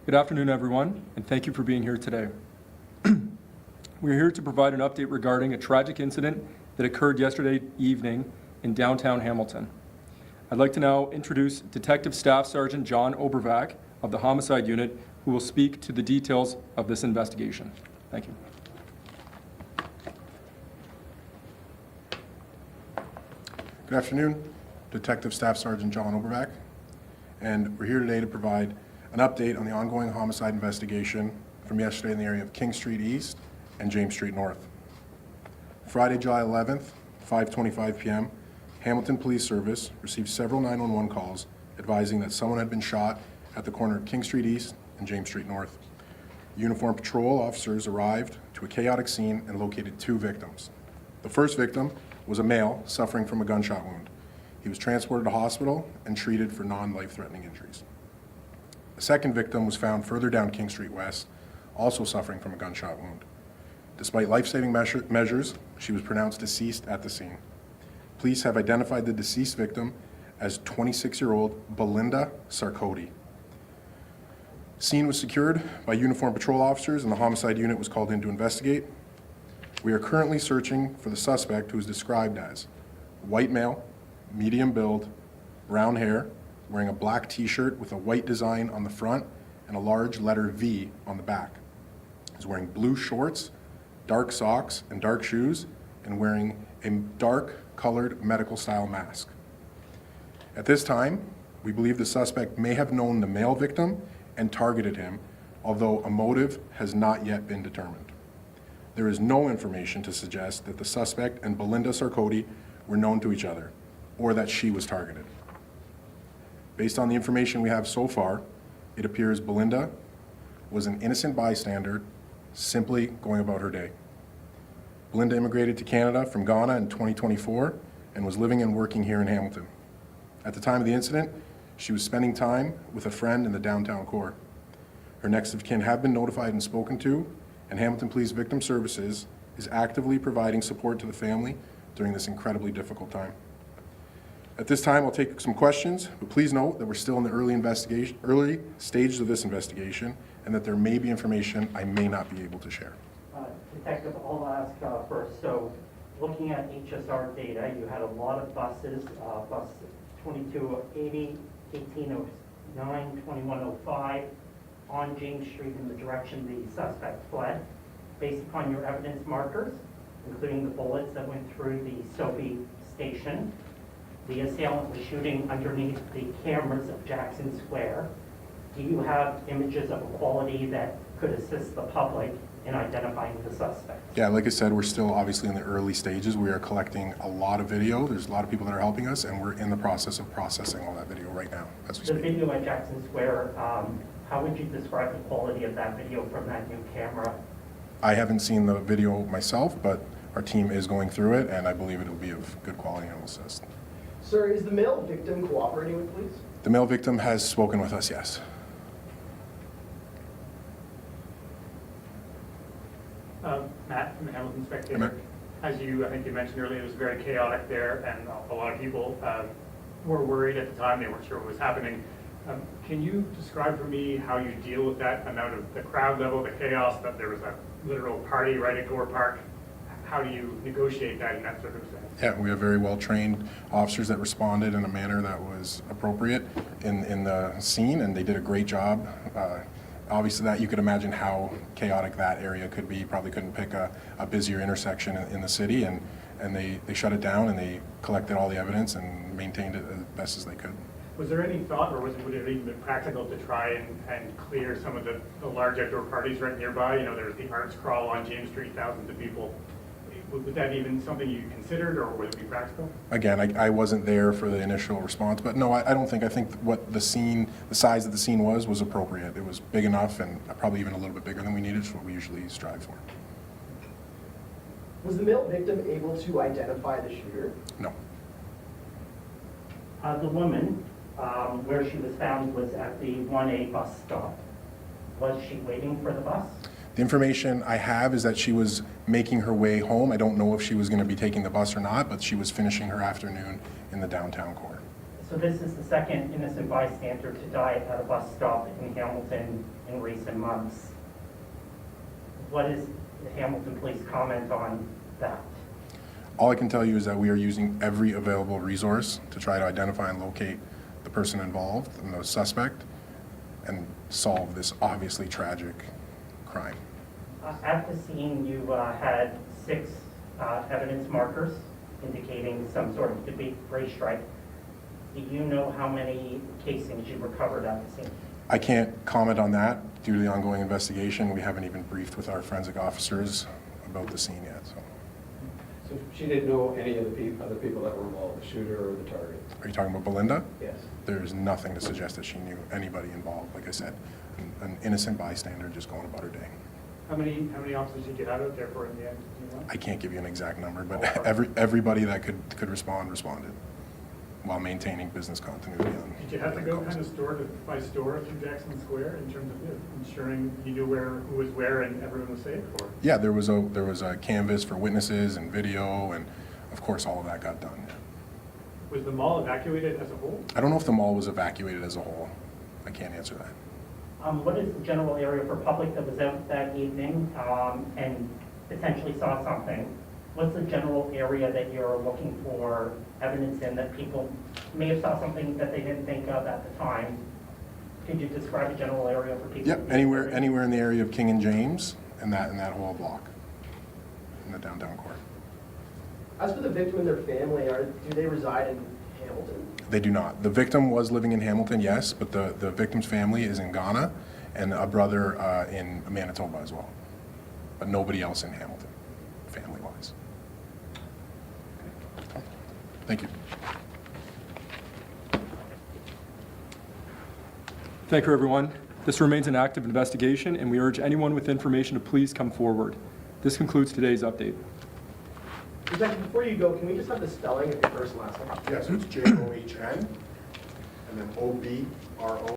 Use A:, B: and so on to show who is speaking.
A: Good afternoon, everyone, and thank you for being here today. We're here to provide an update regarding a tragic incident that occurred yesterday evening in downtown Hamilton. I'd like to now introduce Detective Staff Sergeant John Obervac of the Homicide Unit, who will speak to the details of this investigation. Thank you.
B: Good afternoon, Detective Staff Sergeant John Obervac, and we're here today to provide an update on the ongoing homicide investigation from yesterday in the area of King Street East and James Street North. Friday, July 11th, 5:25 p.m., Hamilton Police Service received several 911 calls advising that someone had been shot at the corner of King Street East and James Street North. Uniformed patrol officers arrived to a chaotic scene and located two victims. The first victim was a male suffering from a gunshot wound. He was transported to hospital and treated for non-life-threatening injuries. The second victim was found further down King Street West, also suffering from a gunshot wound. Despite life-saving measures, she was pronounced deceased at the scene. Police have identified the deceased victim as 26-year-old Belinda Sarkody. Scene was secured by uniformed patrol officers and the homicide unit was called in to investigate. We are currently searching for the suspect, who is described as white male, medium build, brown hair, wearing a black t-shirt with a white design on the front and a large letter V on the back. He's wearing blue shorts, dark socks, and dark shoes, and wearing a dark colored medical style mask. At this time, we believe the suspect may have known the male victim and targeted him, although a motive has not yet been determined. There is no information to suggest that the suspect and Belinda Sarkody were known to each other, or that she was targeted. Based on the information we have so far, it appears Belinda was an innocent bystander simply going about her day. Belinda immigrated to Canada from Ghana in 2024 and was living and working here in Hamilton. At the time of the incident, she was spending time with a friend in the downtown core. Her next of kin have been notified and spoken to, and Hamilton Police Victim Services is actively providing support to the family during this incredibly difficult time. At this time, I'll take some questions, but please note that we're still in the early stages of this investigation, and that there may be information I may not be able to share.
C: Detective, I'll ask first. So, looking at HSR data, you had a lot of buses, bus 2280, 1809, 2105, on James Street in the direction the suspect fled. Based upon your evidence markers, including the bullets that went through the Sophie station, the assailant was shooting underneath the cameras of Jackson Square. Do you have images of a quality that could assist the public in identifying the suspect?
B: Yeah, like I said, we're still obviously in the early stages. We are collecting a lot of video. There's a lot of people that are helping us, and we're in the process of processing all that video right now as we
C: The
B: speak.
C: video at Jackson Square, how would you describe the quality of that video from that new camera?
B: I haven't seen the video myself, but our team is going through it, and I believe it will be of good quality and will assist.
D: Sir, is the male victim cooperating with police?
B: The male victim has spoken with us, yes.
E: Matt from the Hamilton Spectator.
B: Matt.
E: As I think you mentioned earlier, it was very chaotic there, and a lot of people were worried at the time. They weren't sure what was happening. Can you describe for me how you deal with that amount of the crowd level, the chaos, that there was a literal party right at Gore Park? How do you negotiate that in that circumstance?
B: Yeah, we have very well-trained officers that responded in a manner that was appropriate in the scene, and they did a great job. Obviously, that you could imagine how chaotic that area could be. You probably couldn't pick a busier intersection in the city, and they shut it down, and they collected all the evidence and maintained it as best as they could.
E: Was there any thought, or would it even been practical to try and clear some of the large outdoor parties right nearby? You know, there's the Arts Crawl on James Street, thousands of people. Would that even something you considered, or would it be practical?
B: Again, I wasn't there for the initial response, but no, I don't think. I think what the size of the scene was appropriate. It was big enough, and probably even a little bit bigger than we needed, which is what we usually strive for.
D: Was the male victim able to identify the shooter?
B: No.
C: The woman, where she was found, was at the 1A bus stop. Was she waiting for the bus?
B: The information I have is that she was making her way home. I don't know if she was going to be taking the bus or not, but she was finishing her afternoon in the downtown core.
C: So this is the second innocent bystander to die at a bus stop in Hamilton in recent months. What is the Hamilton Police comment on that?
B: All I can tell you is that we are using every available resource to try to identify and locate the person involved and the suspect and solve this obviously tragic crime.
C: At the scene, you had 6 evidence markers indicating some sort of debris strike. Do you know how many casings you recovered at the scene?
B: I can't comment on that due to the ongoing investigation. We haven't even briefed with our forensic officers about the scene yet, so.
F: So she didn't know any of the other people that were involved, the shooter or the target?
B: Are you talking about Belinda?
F: Yes.
B: There's nothing to suggest that she knew anybody involved. Like I said, an innocent bystander just going about her day.
E: How many officers did you have out there for in the end? Do you know?
B: I can't give you an exact number, but everybody that could respond responded while maintaining business continuity on.
E: Did you have to go kind of store by store through Jackson Square in terms of ensuring you knew who was where and everyone was safe? Or?
B: Yeah, there was a canvas for witnesses and video, and of course all of that got done.
E: Was the mall evacuated as a whole?
B: I don't know if the mall was evacuated as a whole. I can't answer that.
C: What is the general area for public that was out that evening and potentially saw something? What's the general area that you're looking for evidence in that people may have saw something that they didn't think of at the time? Could you describe a general area for people?
B: Yep, anywhere in the area of King and James and that whole block in the downtown core.
D: As for the victim and their family, do they reside in Hamilton?
B: They do not. The victim was living in Hamilton, yes, but the victim's family is in Ghana and a brother in Manitoba as well. But nobody else in Hamilton, family-wise. Thank you.
A: Thank you, everyone. This remains an active investigation, and we urge anyone with information to please come forward. This concludes today's update.
D: Detective, before you go, can we just have the spelling of your first and last name?
B: Yes, it's John, and then Obro.